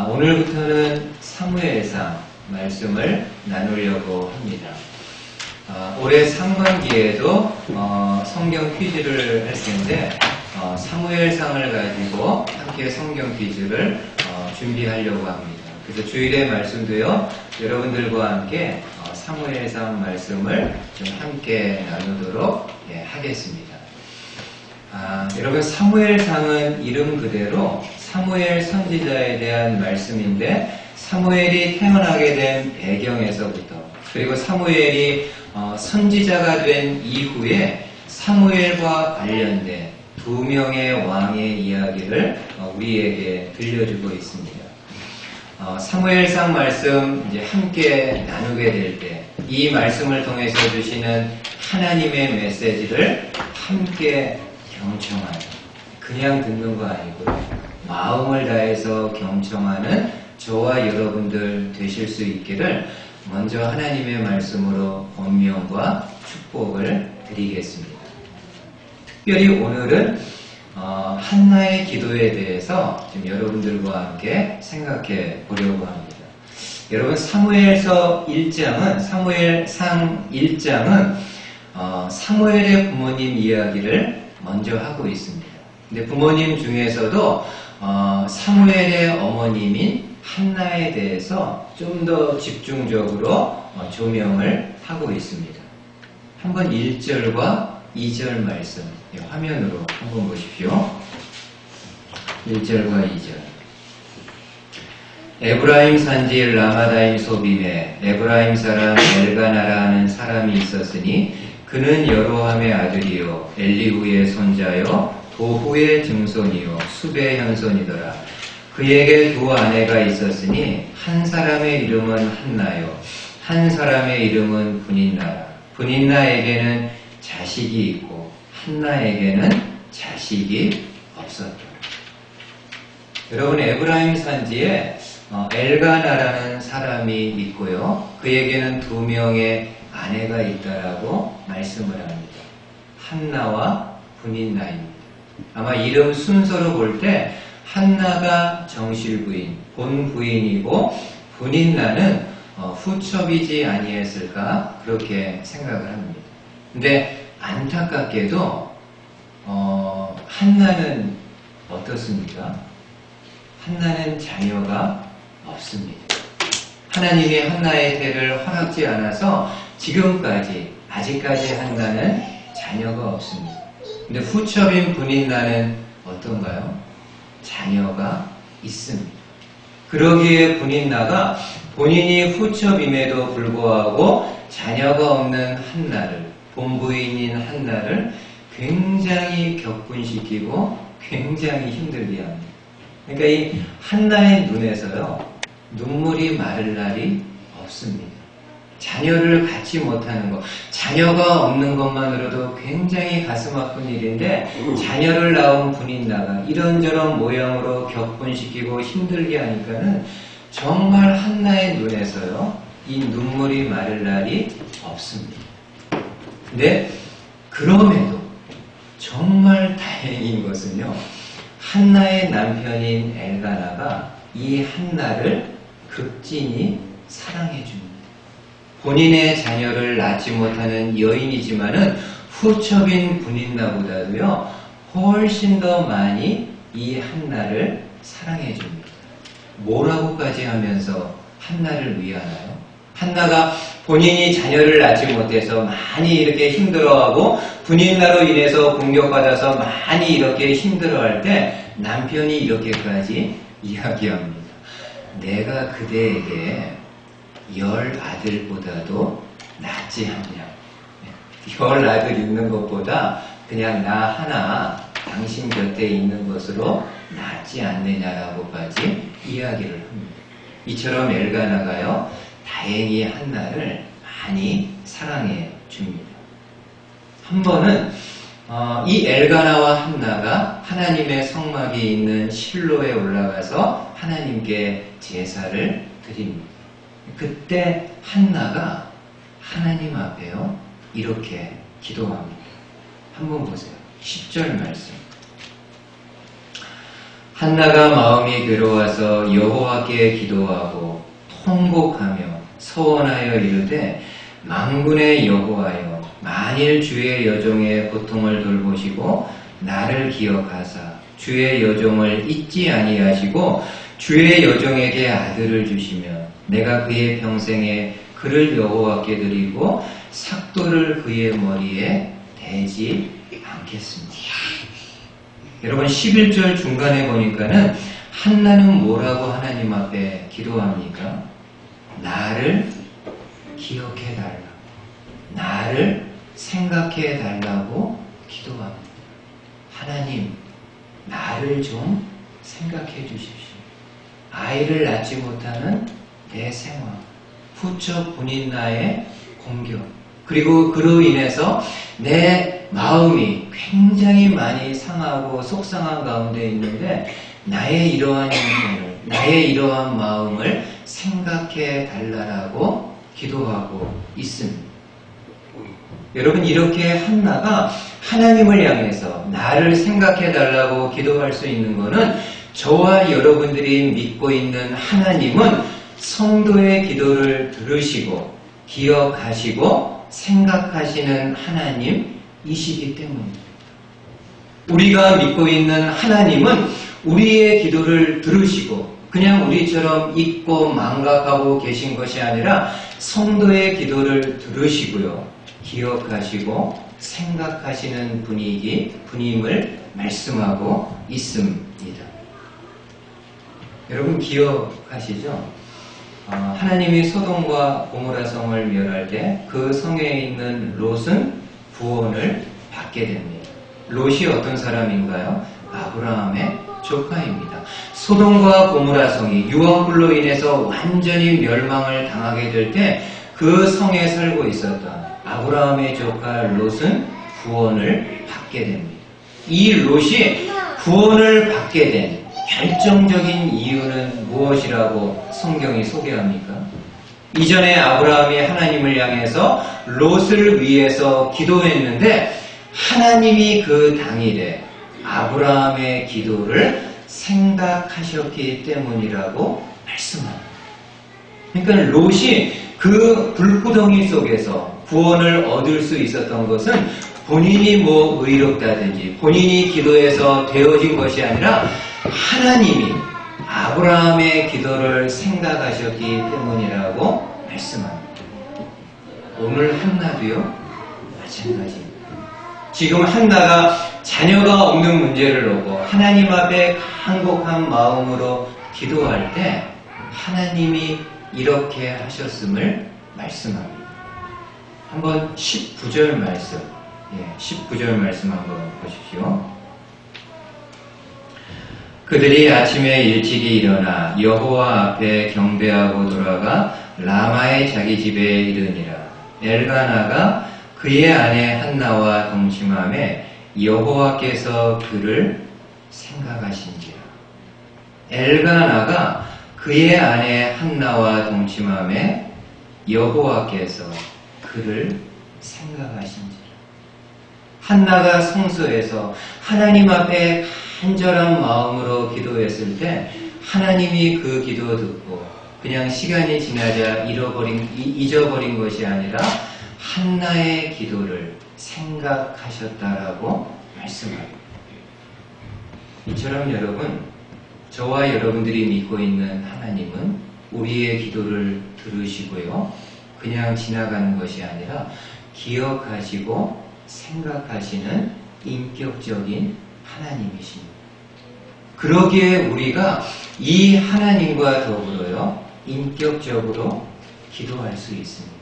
오늘부터는 사무엘상 말씀을 나누려고 합니다. 올해 상반기에도 성경 퀴즈를 할 텐데 사무엘상을 가지고 함께 성경 퀴즈를 준비하려고 합니다. 그래서 주일의 말씀도요, 여러분들과 함께 사무엘상 말씀을 좀 함께 나누도록 하겠습니다. 여러분, 사무엘상은 이름 그대로 사무엘 선지자에 대한 말씀인데, 사무엘이 태어나게 된 배경에서부터, 그리고 사무엘이 선지자가 된 이후에 사무엘과 관련된 두 명의 왕의 이야기를 우리에게 들려주고 있습니다. 사무엘상 말씀 이제 함께 나누게 될 때 이 말씀을 통해서 주시는 하나님의 메시지를 함께 경청하는, 그냥 듣는 거 아니고요, 마음을 다해서 경청하는 저와 여러분들 되실 수 있기를 먼저 하나님의 말씀으로 권면과 축복을 드리겠습니다. 특별히 오늘은 한나의 기도에 대해서 지금 여러분들과 함께 생각해 보려고 합니다. 여러분, 사무엘상 1장은 사무엘의 부모님 이야기를 먼저 하고 있습니다. 근데 부모님 중에서도 사무엘의 어머님인 한나에 대해서 좀 더 집중적으로 조명을 하고 있습니다. 한번 1절과 2절 말씀 화면으로 한번 보십시오. 1절과 2절. 에브라임 산지 라마다임 소빔에 에브라임 사람 엘가나라 하는 사람이 있었으니 그는 여로함의 아들이요 엘리후의 손자요 도후의 증손이요 숲의 현손이더라. 그에게 두 아내가 있었으니 한 사람의 이름은 한나요 한 사람의 이름은 분인나라. 분인나에게는 자식이 있고 한나에게는 자식이 없었다. 여러분, 에브라임 산지에 엘가나라는 사람이 있고요, 그에게는 두 명의 아내가 있다라고 말씀을 합니다. 한나와 분인나입니다. 아마 이름 순서로 볼 때 한나가 정실부인, 본부인이고 분인나는 후첩이지 아니했을까 그렇게 생각을 합니다. 근데 안타깝게도 한나는 어떻습니까? 한나는 자녀가 없습니다. 하나님이 한나의 태를 허락지 않아서 아직까지 한나는 자녀가 없습니다. 근데 후첩인 분인나는 어떤가요? 자녀가 있습니다. 그러기에 분인나가 본인이 후첩임에도 불구하고 자녀가 없는 한나를, 본부인인 한나를 굉장히 격분시키고 굉장히 힘들게 합니다. 그러니까 이 한나의 눈에서요, 눈물이 마를 날이 없습니다. 자녀를 갖지 못하는 것, 자녀가 없는 것만으로도 굉장히 가슴 아픈 일인데, 자녀를 낳은 분인나가 이런저런 모양으로 격분시키고 힘들게 하니까는 정말 한나의 눈에서요, 이 눈물이 마를 날이 없습니다. 근데 그럼에도 정말 다행인 것은요, 한나의 남편인 엘가나가 이 한나를 극진히 사랑해 줍니다. 본인의 자녀를 낳지 못하는 여인이지만은 후첩인 분인나보다도요, 훨씬 더 많이 이 한나를 사랑해 줍니다. 뭐라고까지 하면서 한나를 위하나요? 한나가 본인이 자녀를 낳지 못해서 많이 이렇게 힘들어하고 분인나로 인해서 공격받아서 많이 이렇게 힘들어할 때 남편이 이렇게까지 이야기합니다. 내가 그대에게 10아들보다도 낫지 않냐. 10아들 있는 것보다 그냥 나 하나 당신 곁에 있는 것으로 낫지 않느냐라고까지 이야기를 합니다. 이처럼 엘가나가요, 다행히 한나를 많이 사랑해 줍니다. 한 번은 이 엘가나와 한나가 하나님의 성막이 있는 실로에 올라가서 하나님께 제사를 드립니다. 그때 한나가 하나님 앞에요, 이렇게 기도합니다. 한번 보세요. 10절 말씀. 한나가 마음이 괴로워서 여호와께 기도하고 통곡하며 서원하여 이르되 만군의 여호와여 만일 주의 여종의 고통을 돌보시고 나를 기억하사 주의 여종을 잊지 아니하시고 주의 여종에게 아들을 주시면 내가 그의 평생에 그를 여호와께 드리고 삭도를 그의 머리에 대지 않겠습니다. 여러분 11절 중간에 보니까는 한나는 뭐라고 하나님 앞에 기도합니까? 나를 기억해 달라. 나를 생각해 달라고 기도합니다. 하나님, 나를 좀 생각해 주십시오. 아이를 낳지 못하는 내 생활, 후처 분인나의 공격, 그리고 그로 인해서 내 마음이 굉장히 많이 상하고 속상한 가운데 있는데 나의 이러한 인생을, 나의 이러한 마음을 생각해 달라고 기도하고 있습니다. 여러분 이렇게 한나가 하나님을 향해서 나를 생각해 달라고 기도할 수 있는 것은 저와 여러분들이 믿고 있는 하나님은 성도의 기도를 들으시고 기억하시고 생각하시는 하나님이시기 때문입니다. 우리가 믿고 있는 하나님은 우리의 기도를 들으시고 그냥 우리처럼 잊고 망각하고 계신 것이 아니라 성도의 기도를 들으시고요. 기억하시고 생각하시는 분임을 말씀하고 있습니다. 여러분 기억하시죠? 하나님이 소돔과 고모라 성을 멸할 때 그 성에 있는 롯은 구원을 받게 됩니다. 롯이 어떤 사람인가요? 아브라함의 조카입니다. 소돔과 고모라 성이 유황불로 인해서 완전히 멸망을 당하게 될 때 그 성에 살고 있었던 아브라함의 조카 롯은 구원을 받게 됩니다. 이 롯이 구원을 받게 된 결정적인 이유는 무엇이라고 성경이 소개합니까? 이전에 아브라함이 하나님을 향해서 롯을 위해서 기도했는데 하나님이 그 당일에 아브라함의 기도를 생각하셨기 때문이라고 말씀합니다. 그러니까 롯이 그 불구덩이 속에서 구원을 얻을 수 있었던 것은 본인이 뭐 의롭다든지 본인이 기도해서 되어진 것이 아니라 하나님이 아브라함의 기도를 생각하셨기 때문이라고 말씀합니다. 오늘 한나도요 마찬가지입니다. 지금 한나가 자녀가 없는 문제를 놓고 하나님 앞에 간곡한 마음으로 기도할 때 하나님이 이렇게 하셨음을 말씀합니다. 한번 19절 말씀, 19절 말씀 한번 보십시오. 그들이 아침에 일찍이 일어나 여호와 앞에 경배하고 돌아가 라마의 자기 집에 이르니라. 엘가나가 그의 아내 한나와 동침하매 여호와께서 그를 생각하신지라. 엘가나가 그의 아내 한나와 동침하매 여호와께서 그를 생각하신지라. 한나가 성소에서 하나님 앞에 간절한 마음으로 기도했을 때 하나님이 그 기도 듣고 그냥 시간이 지나자 잊어버린 것이 아니라 한나의 기도를 생각하셨다라고 말씀합니다. 이처럼 여러분, 저와 여러분들이 믿고 있는 하나님은 우리의 기도를 들으시고요. 그냥 지나가는 것이 아니라 기억하시고 생각하시는 인격적인 하나님이십니다. 그러기에 우리가 이 하나님과 더불어요, 인격적으로 기도할 수 있습니다.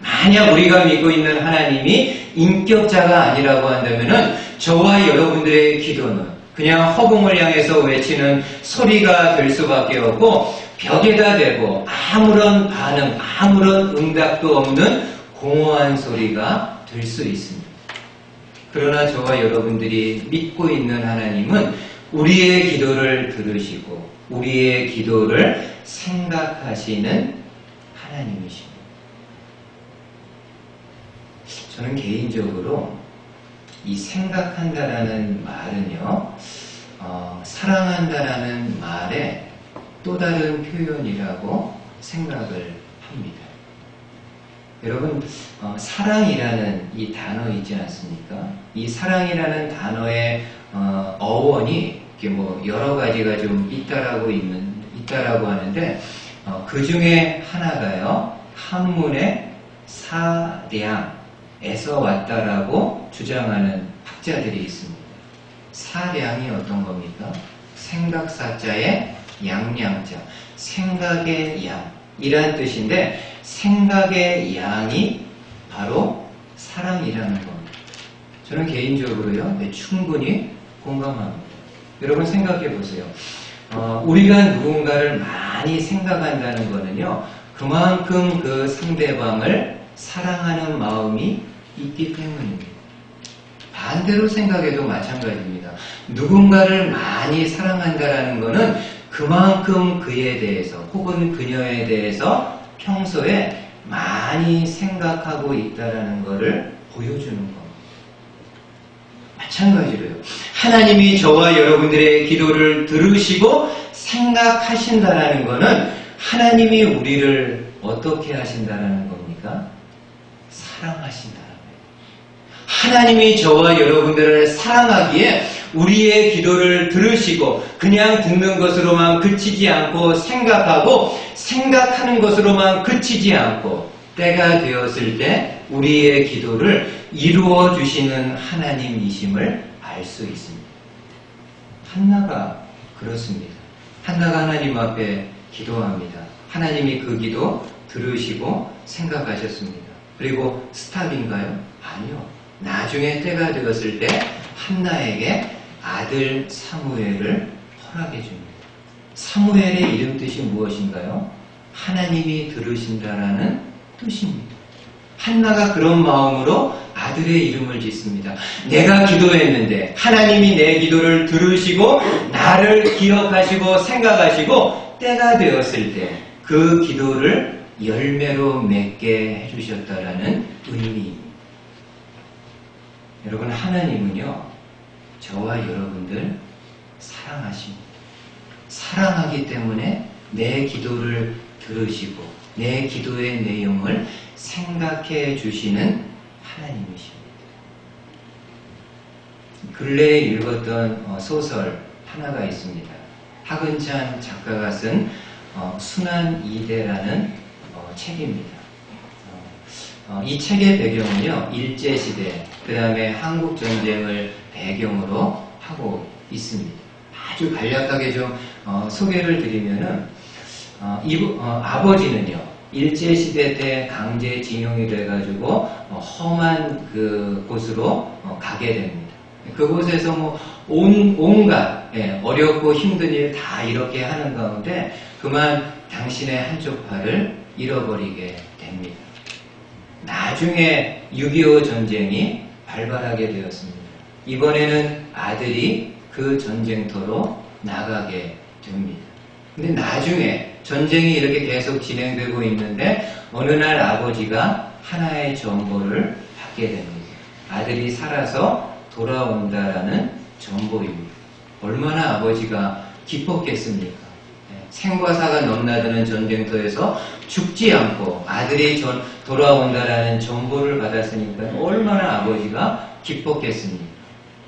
만약 우리가 믿고 있는 하나님이 인격자가 아니라고 한다면은 저와 여러분들의 기도는 그냥 허공을 향해서 외치는 소리가 될 수밖에 없고 벽에다 대고 아무런 반응, 아무런 응답도 없는 공허한 소리가 될 수 있습니다. 그러나 저와 여러분들이 믿고 있는 하나님은 우리의 기도를 들으시고 우리의 기도를 생각하시는 하나님이십니다. 저는 개인적으로 이 생각한다라는 말은요, 사랑한다라는 말의 또 다른 표현이라고 생각을 합니다. 여러분, 사랑이라는 이 단어 있지 않습니까? 이 사랑이라는 단어의 어원이 이렇게 뭐 여러 가지가 좀 있다라고 하는데, 그 중에 하나가요, 한문의 사량에서 왔다라고 주장하는 학자들이 있습니다. 사량이 어떤 겁니까? 생각사자의 양량자, 생각의 양이란 뜻인데, 생각의 양이 바로 사랑이라는 겁니다. 저는 개인적으로요, 충분히 공감합니다. 여러분 생각해 보세요. 우리가 누군가를 많이 생각한다는 거는요, 그만큼 그 상대방을 사랑하는 마음이 있기 때문입니다. 반대로 생각해도 마찬가지입니다. 누군가를 많이 사랑한다는 것은 그만큼 그에 대해서 혹은 그녀에 대해서 평소에 많이 생각하고 있다는 것을 보여주는 겁니다. 마찬가지로요. 하나님이 저와 여러분들의 기도를 들으시고 생각하신다는 것은 하나님이 우리를 어떻게 하신다는 겁니까? 사랑하신다는 거예요. 하나님이 저와 여러분들을 사랑하기에 우리의 기도를 들으시고 그냥 듣는 것으로만 그치지 않고 생각하는 것으로만 그치지 않고 때가 되었을 때 우리의 기도를 이루어 주시는 하나님이심을 알 수 있습니다. 한나가 그렇습니다. 한나가 하나님 앞에 기도합니다. 하나님이 그 기도 들으시고 생각하셨습니다. 그리고 스탑인가요? 아니요. 나중에 때가 되었을 때 한나에게 아들 사무엘을 허락해 줍니다. 사무엘의 이름 뜻이 무엇인가요? 하나님이 들으신다라는 뜻입니다. 한나가 그런 마음으로 아들의 이름을 짓습니다. 내가 기도했는데 하나님이 내 기도를 들으시고 나를 기억하시고 생각하시고 때가 되었을 때 그 기도를 열매로 맺게 해주셨다라는 의미입니다. 여러분, 하나님은요, 저와 여러분들 사랑하십니다. 사랑하기 때문에 내 기도를 들으시고 내 기도의 내용을 생각해 주시는 하나님이십니다. 근래에 읽었던 소설 하나가 있습니다. 하근찬 작가가 쓴 순환이대라는 책입니다. 이 책의 배경은요, 일제시대, 그 다음에 한국전쟁을 배경으로 하고 있습니다. 아주 간략하게 좀 소개를 드리면은, 아버지는요, 일제시대 때 강제징용이 돼가지고 험한 그 곳으로 가게 됩니다. 그곳에서 뭐 온갖 어렵고 힘든 일 다 이렇게 하는 가운데 그만 당신의 한쪽 팔을 잃어버리게 됩니다. 나중에 6.25 전쟁이 발발하게 되었습니다. 이번에는 아들이 그 전쟁터로 나가게 됩니다. 근데 나중에 전쟁이 이렇게 계속 진행되고 있는데 어느 날 아버지가 하나의 정보를 받게 됩니다. 아들이 살아서 돌아온다라는 정보입니다. 얼마나 아버지가 기뻤겠습니까? 생과 사가 넘나드는 전쟁터에서 죽지 않고 아들이 돌아온다라는 정보를 받았으니까 얼마나 아버지가 기뻤겠습니까?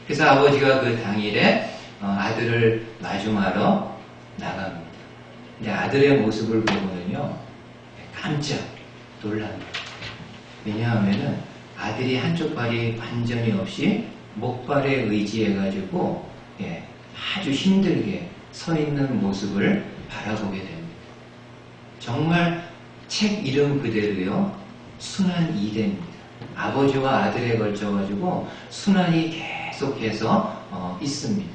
그래서 아버지가 그 당일에 아들을 마중하러 나갑니다. 근데 아들의 모습을 보고는요, 깜짝 놀랍니다. 왜냐하면은 아들이 한쪽 발이 완전히 없이 목발에 의지해가지고 아주 힘들게 서 있는 모습을 바라보게 됩니다. 정말 책 이름 그대로요, 순환이대입니다. 아버지와 아들에 걸쳐가지고 순환이 계속해서 있습니다.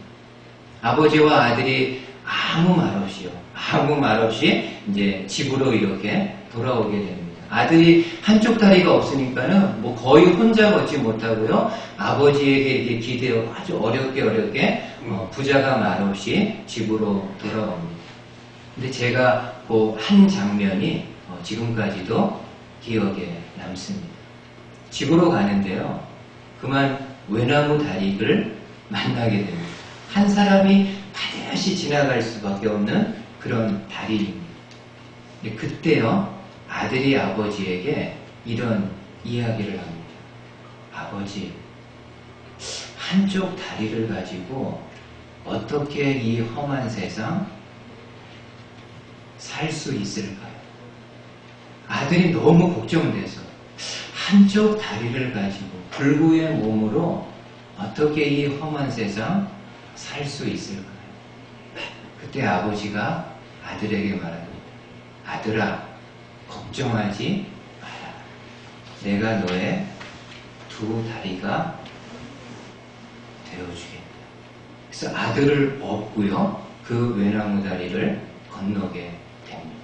아버지와 아들이 아무 말 없이 이제 집으로 이렇게 돌아오게 됩니다. 아들이 한쪽 다리가 없으니까는 뭐 거의 혼자 걷지 못하고요. 아버지에게 이렇게 기대어 아주 어렵게 부자가 말없이 집으로 돌아옵니다. 근데 제가 그 한 장면이 지금까지도 기억에 남습니다. 집으로 가는데요. 그만 외나무 다리를 만나게 됩니다. 한 사람이 반드시 지나갈 수밖에 없는 그런 다리입니다. 그때요, 아들이 아버지에게 이런 이야기를 합니다. 아버지, 한쪽 다리를 가지고 어떻게 이 험한 세상 살 수 있을까요? 아들이 너무 걱정돼서 한쪽 다리를 가지고 불구의 몸으로 어떻게 이 험한 세상 살 수 있을까요? 그때 아버지가 아들에게 말합니다. 아들아, 걱정하지 마라. 내가 너의 두 다리가 되어주겠다. 그래서 아들을 업고요, 그 외나무 다리를 건너게 됩니다.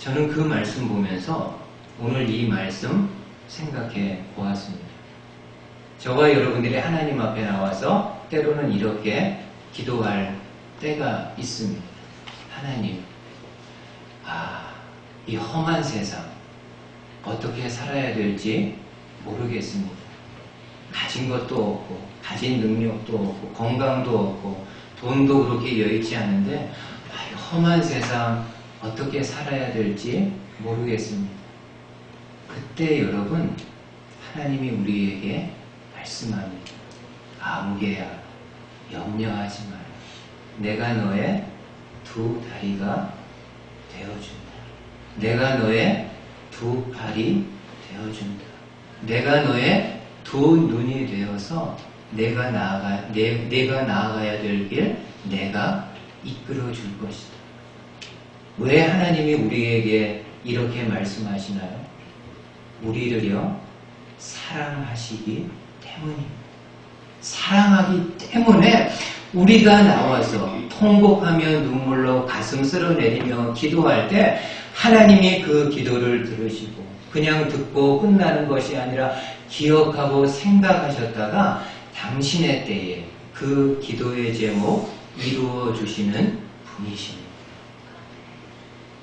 저는 그 말씀 보면서 오늘 이 말씀 생각해 보았습니다. 저와 여러분들이 하나님 앞에 나와서 때로는 이렇게 기도할 때가 있습니다. 하나님, 이 험한 세상 어떻게 살아야 될지 모르겠습니다. 가진 것도 없고, 가진 능력도 없고, 건강도 없고, 돈도 그렇게 여의치 않은데 이 험한 세상 어떻게 살아야 될지 모르겠습니다. 그때 여러분, 하나님이 우리에게 말씀합니다. 아무개야, 염려하지 마라. 내가 너의 두 다리가 되어준다. 내가 너의 두 팔이 되어준다. 내가 너의 두 눈이 되어서 내가 나아가야 될 길 내가 이끌어 줄 것이다. 왜 하나님이 우리에게 이렇게 말씀하시나요? 우리를요, 사랑하시기 때문입니다. 사랑하기 때문에 우리가 나와서 통곡하며 눈물로 가슴 쓸어내리며 기도할 때 하나님이 그 기도를 들으시고 그냥 듣고 끝나는 것이 아니라 기억하고 생각하셨다가 당신의 때에 그 기도의 제목 이루어 주시는 분이십니다.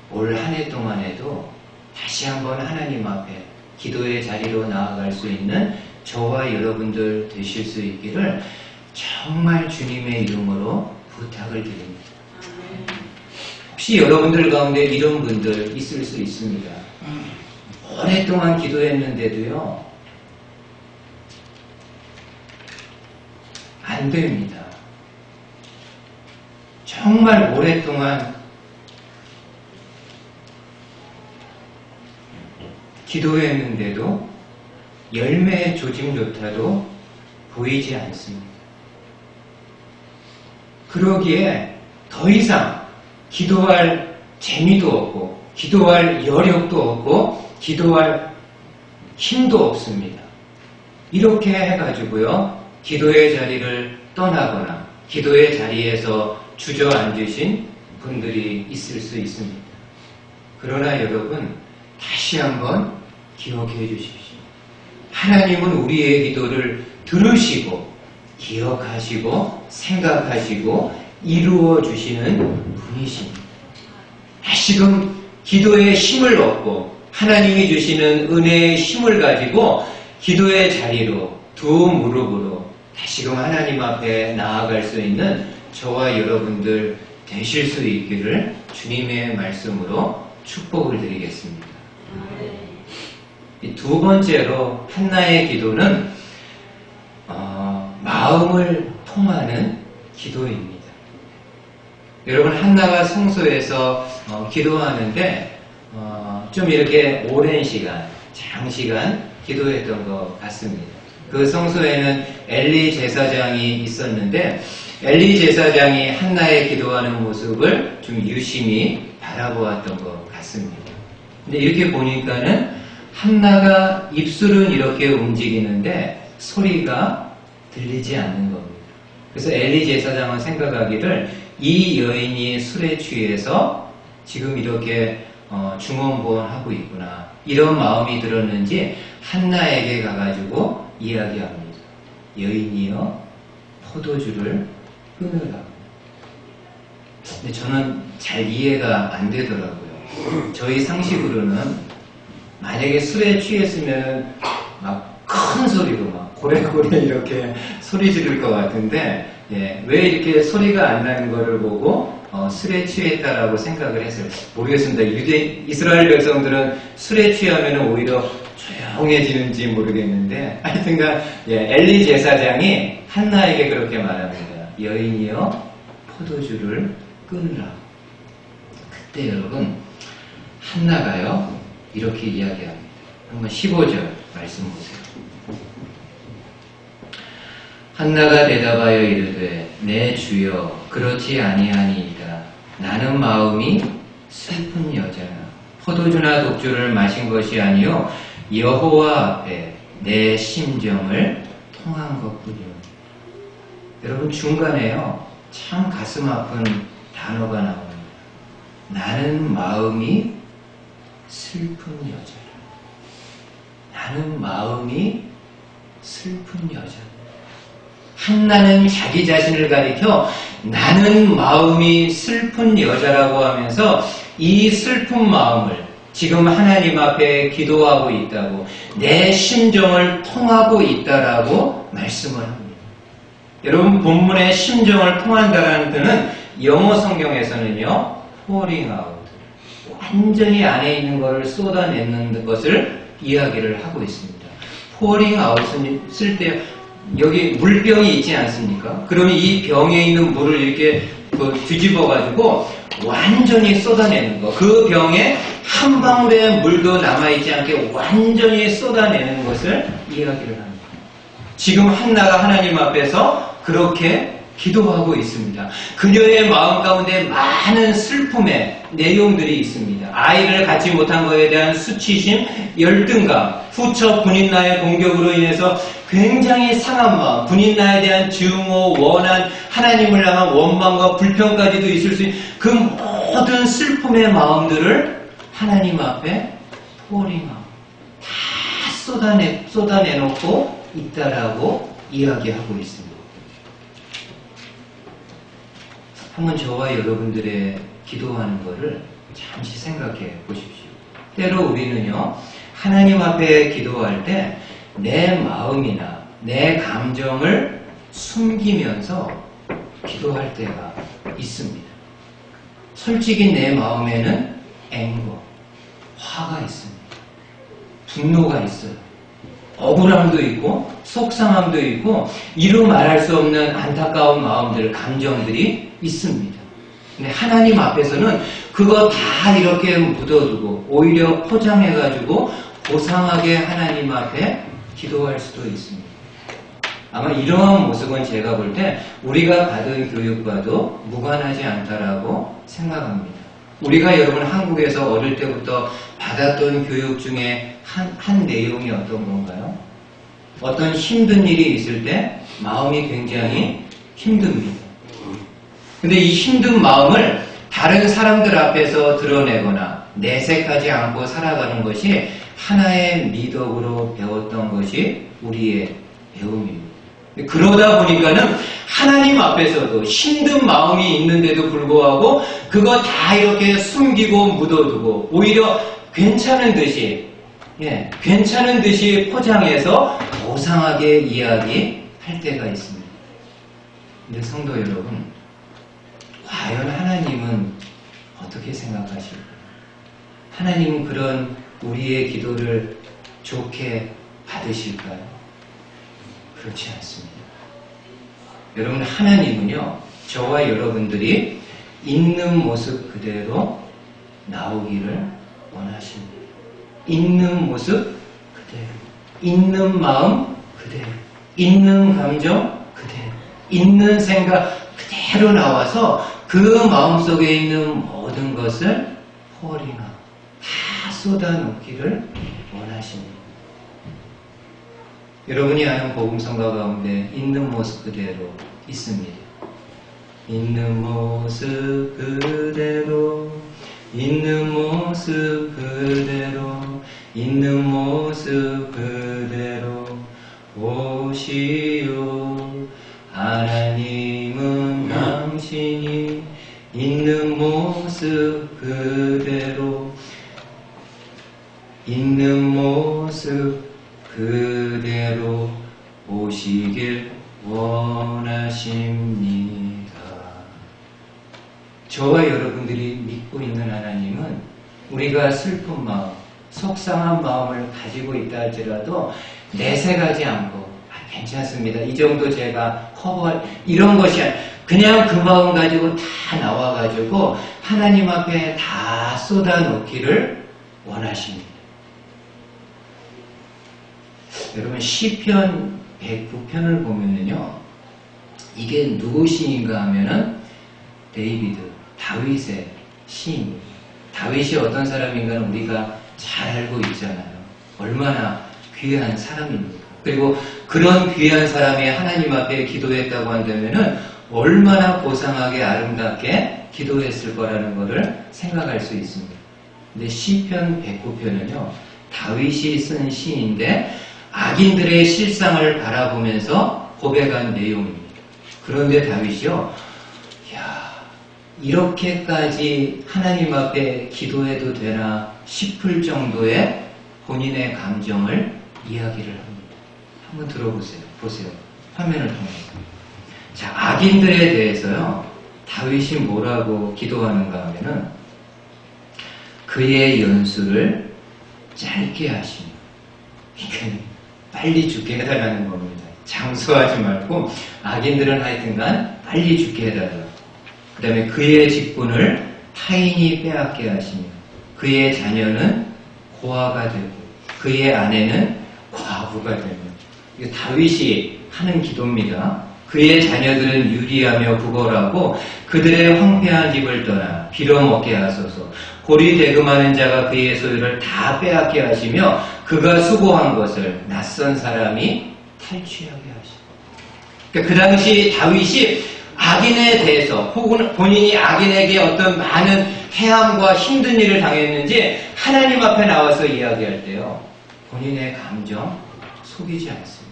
올 한 해 동안에도 다시 한번 하나님 앞에 기도의 자리로 나아갈 수 있는 저와 여러분들 되실 수 있기를 정말 주님의 이름으로 부탁을 드립니다. 혹시 여러분들 가운데 이런 분들 있을 수 있습니다. 오랫동안 기도했는데도요, 안 됩니다. 정말 오랫동안 기도했는데도 열매의 조짐조차도 보이지 않습니다. 그러기에 더 이상 기도할 재미도 없고, 기도할 여력도 없고, 기도할 힘도 없습니다. 이렇게 해가지고요, 기도의 자리를 떠나거나, 기도의 자리에서 주저앉으신 분들이 있을 수 있습니다. 그러나 여러분, 다시 한번 기억해 주십시오. 하나님은 우리의 기도를 들으시고, 기억하시고, 생각하시고, 이루어 주시는 분이십니다. 다시금 기도의 힘을 얻고, 하나님이 주시는 은혜의 힘을 가지고, 기도의 자리로, 두 무릎으로, 다시금 하나님 앞에 나아갈 수 있는 저와 여러분들 되실 수 있기를 주님의 말씀으로 축복을 드리겠습니다. 두 번째로 한나의 기도는 마음을 통하는 기도입니다. 여러분, 한나가 성소에서 기도하는데 좀 이렇게 오랜 시간, 장시간 기도했던 것 같습니다. 그 성소에는 엘리 제사장이 있었는데 엘리 제사장이 한나의 기도하는 모습을 좀 유심히 바라보았던 것 같습니다. 근데 이렇게 보니까는 한나가 입술은 이렇게 움직이는데 소리가 들리지 않는 겁니다. 그래서 엘리 제사장은 생각하기를 이 여인이 술에 취해서 지금 이렇게 중언부언하고 있구나, 이런 마음이 들었는지 한나에게 가가지고 이야기합니다. 여인이여, 포도주를 끊으라고. 근데 저는 잘 이해가 안 되더라고요. 저희 상식으로는 만약에 술에 취했으면 막 큰 소리로 막 고래고래 이렇게 소리 지를 것 같은데 예, 왜 이렇게 소리가 안 나는 거를 보고 술에 취했다라고 생각을 했어요. 모르겠습니다. 이스라엘 백성들은 술에 취하면 오히려 조용해지는지 모르겠는데 하여튼간 예, 엘리 제사장이 한나에게 그렇게 말합니다. 여인이여 포도주를 끊으라. 그때 여러분 한나가요 이렇게 이야기합니다. 한번 15절 말씀 보세요. 한나가 대답하여 이르되 내 주여 그렇지 아니하니이다. 나는 마음이 슬픈 여자라. 포도주나 독주를 마신 것이 아니요 여호와 앞에 내 심정을 통한 것뿐이요. 여러분 중간에요 참 가슴 아픈 단어가 나옵니다. 나는 마음이 슬픈 여자라. 나는 마음이 슬픈 여자라. 한나는 자기 자신을 가리켜 나는 마음이 슬픈 여자라고 하면서 이 슬픈 마음을 지금 하나님 앞에 기도하고 있다고 내 심정을 통하고 있다라고 말씀을 합니다. 여러분 본문의 심정을 통한다라는 뜻은 영어 성경에서는요 pouring out 완전히 안에 있는 것을 쏟아내는 것을 이야기를 하고 있습니다. pouring out은 쓸 때 여기 물병이 있지 않습니까? 그러면 이 병에 있는 물을 이렇게 뒤집어가지고 완전히 쏟아내는 거. 그 병에 한 방울의 물도 남아있지 않게 완전히 쏟아내는 것을 이야기를 합니다. 지금 한나가 하나님 앞에서 그렇게 기도하고 있습니다. 그녀의 마음 가운데 많은 슬픔의 내용들이 있습니다. 아이를 갖지 못한 것에 대한 수치심, 열등감, 후처 분인나의 공격으로 인해서 굉장히 상한 마음, 분인나에 대한 증오, 원한, 하나님을 향한 원망과 불평까지도 있을 수 있는 그 모든 슬픔의 마음들을 하나님 앞에 pouring out, 다 쏟아내놓고 있다라고 이야기하고 있습니다. 한번 저와 여러분들의 기도하는 것을 잠시 생각해 보십시오. 때로 우리는요, 하나님 앞에 기도할 때 내 마음이나 내 감정을 숨기면서 기도할 때가 있습니다. 솔직히 내 마음에는 앵거, 화가 있습니다. 분노가 있어요. 억울함도 있고 속상함도 있고 이루 말할 수 없는 안타까운 마음들, 감정들이 있습니다. 근데 하나님 앞에서는 그거 다 이렇게 묻어두고 오히려 포장해가지고 고상하게 하나님 앞에 기도할 수도 있습니다. 아마 이러한 모습은 제가 볼 때 우리가 받은 교육과도 무관하지 않다라고 생각합니다. 우리가 여러분 한국에서 어릴 때부터 받았던 교육 중에 한 내용이 어떤 건가요? 어떤 힘든 일이 있을 때 마음이 굉장히 힘듭니다. 근데 이 힘든 마음을 다른 사람들 앞에서 드러내거나 내색하지 않고 살아가는 것이 하나의 미덕으로 배웠던 것이 우리의 배움입니다. 그러다 보니까는 하나님 앞에서도 힘든 마음이 있는데도 불구하고 그거 다 이렇게 숨기고 묻어두고 오히려 괜찮은 듯이 괜찮은 듯이 포장해서 고상하게 이야기할 때가 있습니다. 근데 성도 여러분, 과연 하나님은 어떻게 생각하실까요? 하나님은 그런 우리의 기도를 좋게 받으실까요? 그렇지 않습니다. 여러분, 하나님은요, 저와 여러분들이 있는 모습 그대로 나오기를 원하십니다. 있는 모습 그대로, 있는 마음 그대로, 있는 감정 그대로, 있는 생각 그대로 나와서 그 마음속에 있는 모든 것을 pouring out, 다 쏟아놓기를 원하십니다. 여러분이 아는 복음성가 가운데 있는 모습 그대로 있습니다. 있는 모습 그대로, 있는 모습 그대로, 있는 모습 그대로 오시오. 하나님은 당신이 있는 모습 그대로, 있는 모습 그대로 오시길 원하십니다. 저와 여러분들이 믿고 있는 하나님은 우리가 슬픈 마음, 속상한 마음을 가지고 있다 할지라도 내색하지 않고 괜찮습니다. 이 정도 제가 커버할 이런 것이 그냥 그 마음 가지고 다 나와가지고 하나님 앞에 다 쏟아놓기를 원하십니다. 여러분 시편 109편을 보면은요, 이게 누구 시인가 하면은 데이비드, 다윗의 시인입니다. 다윗이 어떤 사람인가는 우리가 잘 알고 있잖아요. 얼마나 귀한 사람입니까? 그리고 그런 귀한 사람이 하나님 앞에 기도했다고 한다면은 얼마나 고상하게 아름답게 기도했을 거라는 것을 생각할 수 있습니다. 근데 시편 109편은요, 다윗이 쓴 시인데 악인들의 실상을 바라보면서 고백한 내용입니다. 그런데 다윗이요, 이렇게까지 하나님 앞에 기도해도 되나 싶을 정도의 본인의 감정을 이야기를 합니다. 한번 들어보세요. 보세요. 화면을 통해서. 자, 악인들에 대해서요, 다윗이 뭐라고 기도하는가 하면은 그의 연수를 짧게 하시며, 그러니까 빨리 죽게 해달라는 겁니다. 장수하지 말고 악인들은 하여튼간 빨리 죽게 해달라. 그 다음에 그의 직분을 타인이 빼앗게 하시며 그의 자녀는 고아가 되고 그의 아내는 과부가 되며, 이거 다윗이 하는 기도입니다. 그의 자녀들은 유리하며 부걸하고 그들의 황폐한 집을 떠나 빌어먹게 하소서. 고리대금하는 자가 그의 소유를 다 빼앗게 하시며 그가 수고한 것을 낯선 사람이 탈취하게 하시고. 그러니까 그 당시 다윗이 악인에 대해서 혹은 본인이 악인에게 어떤 많은 해함과 힘든 일을 당했는지 하나님 앞에 나와서 이야기할 때요, 본인의 감정 속이지 않습니다.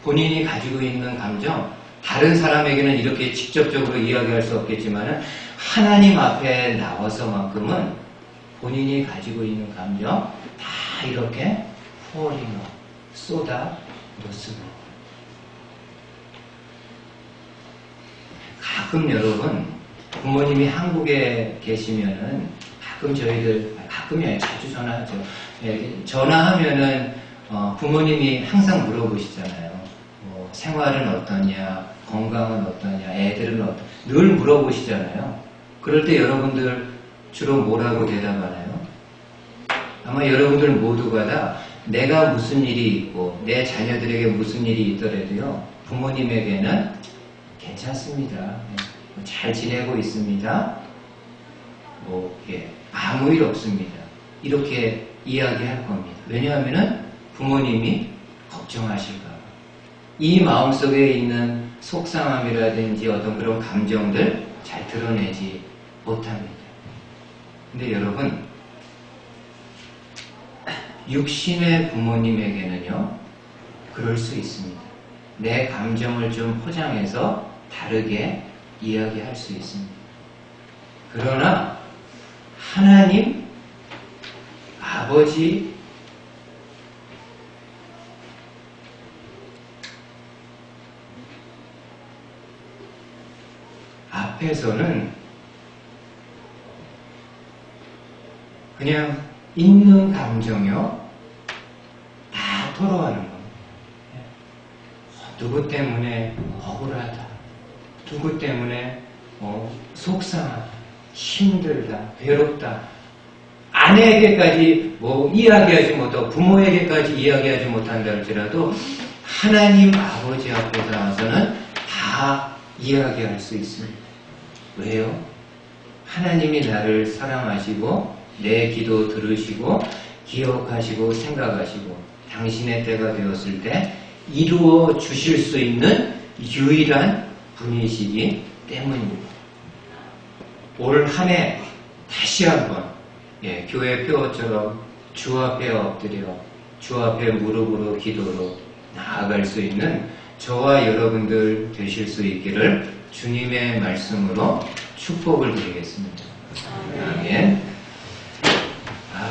본인이 가지고 있는 감정, 다른 사람에게는 이렇게 직접적으로 이야기할 수 없겠지만 하나님 앞에 나와서만큼은 본인이 가지고 있는 감정 다 이렇게 포링어 쏟아 놓습니다. 가끔 여러분, 부모님이 한국에 계시면은 가끔 저희들, 가끔이 아니라 자주 전화하죠. 전화하면은 부모님이 항상 물어보시잖아요. 뭐 생활은 어떠냐, 건강은 어떠냐, 애들은 어떠냐, 늘 물어보시잖아요. 그럴 때 여러분들 주로 뭐라고 대답하나요? 아마 여러분들 모두가 다 내가 무슨 일이 있고 내 자녀들에게 무슨 일이 있더라도요, 부모님에게는 괜찮습니다. 잘 지내고 있습니다. 아무 일 없습니다. 이렇게 이야기할 겁니다. 왜냐하면 부모님이 걱정하실까 봐. 이 마음속에 있는 속상함이라든지 어떤 그런 감정들 잘 드러내지 못합니다. 근데 여러분, 육신의 부모님에게는요, 그럴 수 있습니다. 내 감정을 좀 포장해서 다르게 이야기할 수 있습니다. 그러나 하나님, 아버지, 앞에서는 그냥 있는 감정이요, 다 토로하는 겁니다. 누구 때문에 억울하다, 누구 때문에 속상하다, 힘들다, 외롭다, 아내에게까지 이야기하지 못하고 부모에게까지 이야기하지 못한다 할지라도 하나님 아버지 앞에 나와서는 다 이야기할 수 있습니다. 왜요? 하나님이 나를 사랑하시고 내 기도 들으시고 기억하시고 생각하시고 당신의 때가 되었을 때 이루어 주실 수 있는 유일한 분이시기 때문입니다. 올 한 해 다시 한번 교회 표어처럼 주 앞에 엎드려 주 앞에 무릎으로 기도로 나아갈 수 있는 저와 여러분들 되실 수 있기를 주님의 말씀으로 축복을 드리겠습니다. 아멘.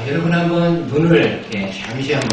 여러분 한번 눈을 잠시 한번